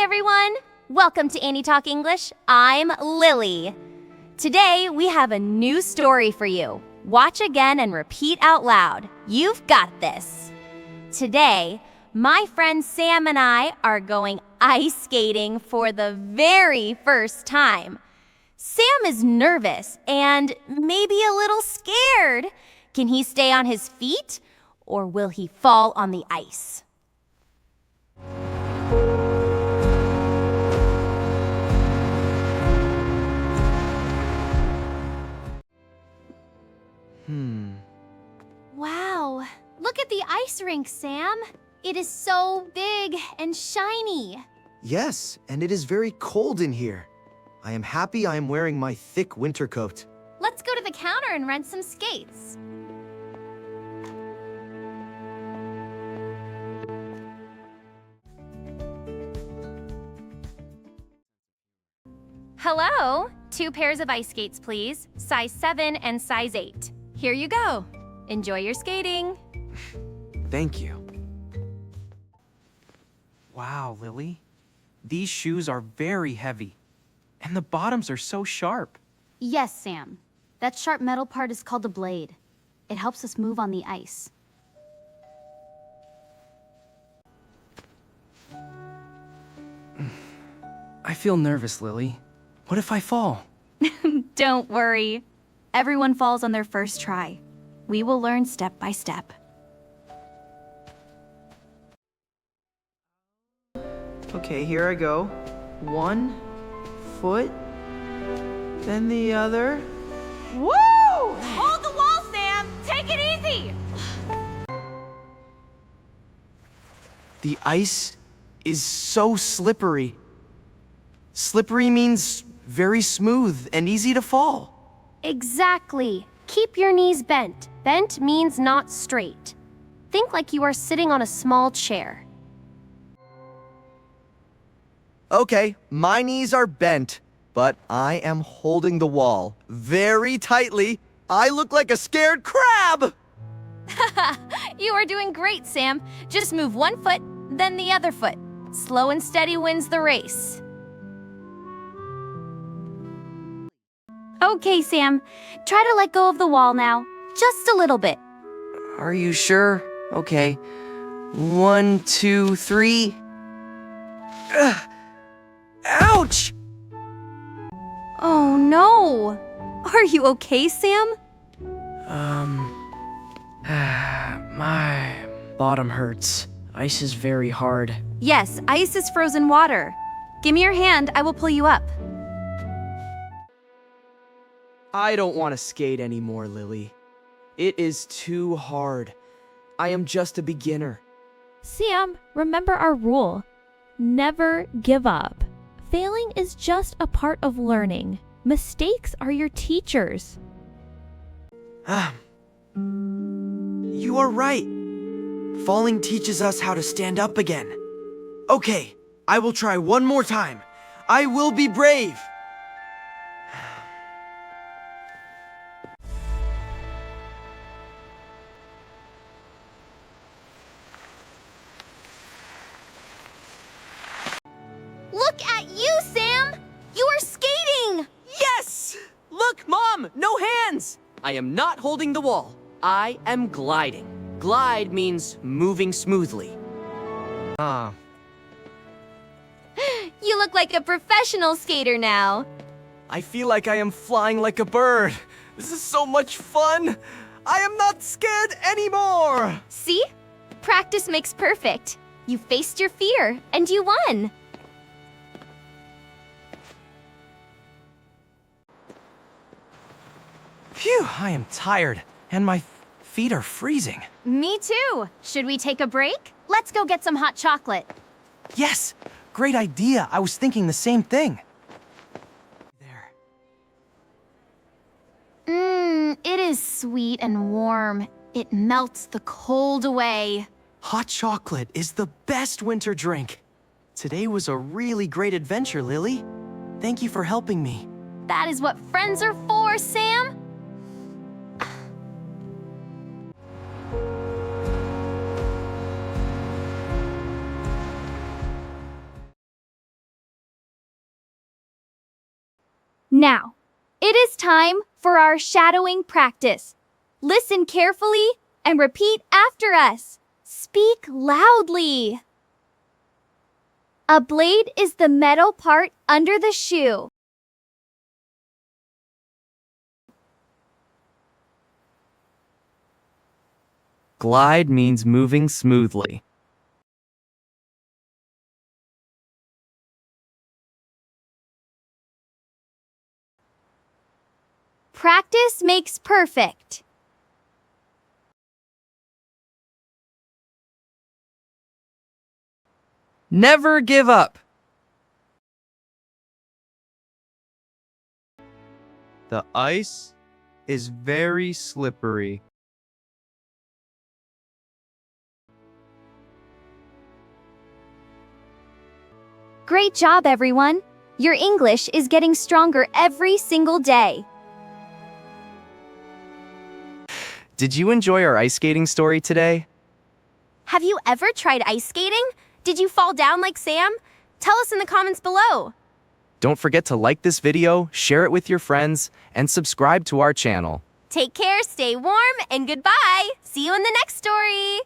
everyone! Welcome to AnyTalk English. I'm Lily. Today, we have a new story for you. Watch again and repeat out loud. You've got this. Today, my friend Sam and I are going ice skating for the very first time. Sam is nervous and maybe a little scared. Can he stay on his feet or will he fall on the ice? Wow, look at the ice rink, Sam. It is so big and shiny. Yes, and it is very cold in here. I am happy I am wearing my thick winter coat. Let's go to the counter and rent some skates. Hello, 2 pairs of ice skates, please. Size 7 and size 8. Here you go. Enjoy your skating. Thank you. Wow, Lily. These shoes are very heavy, and the bottoms are so sharp. Yes, Sam. That sharp metal part is called a blade. It helps us move on the ice. I feel nervous, Lily. What if I fall? Don't worry. Everyone falls on their first try. We will learn step by step. Okay, here I go. 1 foot, then the other. Woo! Hold the wall, Sam! Take it easy! The ice is so slippery. Slippery means very smooth and easy to fall. Exactly. Keep your knees bent. Bent means not straight. Think like you are sitting on a small chair. Okay, my knees are bent, but I am holding the wall very tightly. I look like a scared crab! You are doing great, Sam. Just move 1 foot, then the other foot. Slow and steady wins the race. Okay, Sam. Try to let go of the wall now. Just a little bit. Are you sure? Okay. 1, 2, 3. Ugh. Ouch! Oh no! Are you okay, Sam? My bottom hurts. Ice is very hard. Yes, ice is frozen water. Give me your hand, I will pull you up. I don't want to skate anymore, Lily. It is too hard. I am just a beginner. Sam, remember our rule. Never give up. Failing is just a part of learning. Mistakes are your teachers. You are right. Falling teaches us how to stand up again. Okay, I will try one more time. I will be brave. Look at you, Sam! You are skating! Yes! Look, Mom! No hands! I am not holding the wall. I am gliding. Glide means moving smoothly. You look like a professional skater now. I feel like I am flying like a bird. This is so much fun. I am not scared anymore. See? Practice makes perfect. You faced your fear, and you won. Phew, I am tired, and my feet are freezing. Me too. Should we take a break? Let's go get some hot chocolate. Yes, great idea. I was thinking the same thing. There. It is sweet and warm. It melts the cold away. Hot chocolate is the best winter drink. Today was a really great adventure, Lily. Thank you for helping me. That is what friends are for, Sam. Now, it is time for our shadowing practice. Listen carefully and repeat after us. Speak loudly. A blade is the metal part under the shoe. Glide means moving smoothly. Practice makes perfect. Never give up. The ice is very slippery. Great job, everyone. Your English is getting stronger every single day. Did you enjoy our ice skating story today? Have you ever tried ice skating? Did you fall down like Sam? Tell us in the comments below. Don't forget to like this video, share it with your friends, and subscribe to our channel. Take care, stay warm, and goodbye. See you in the next story.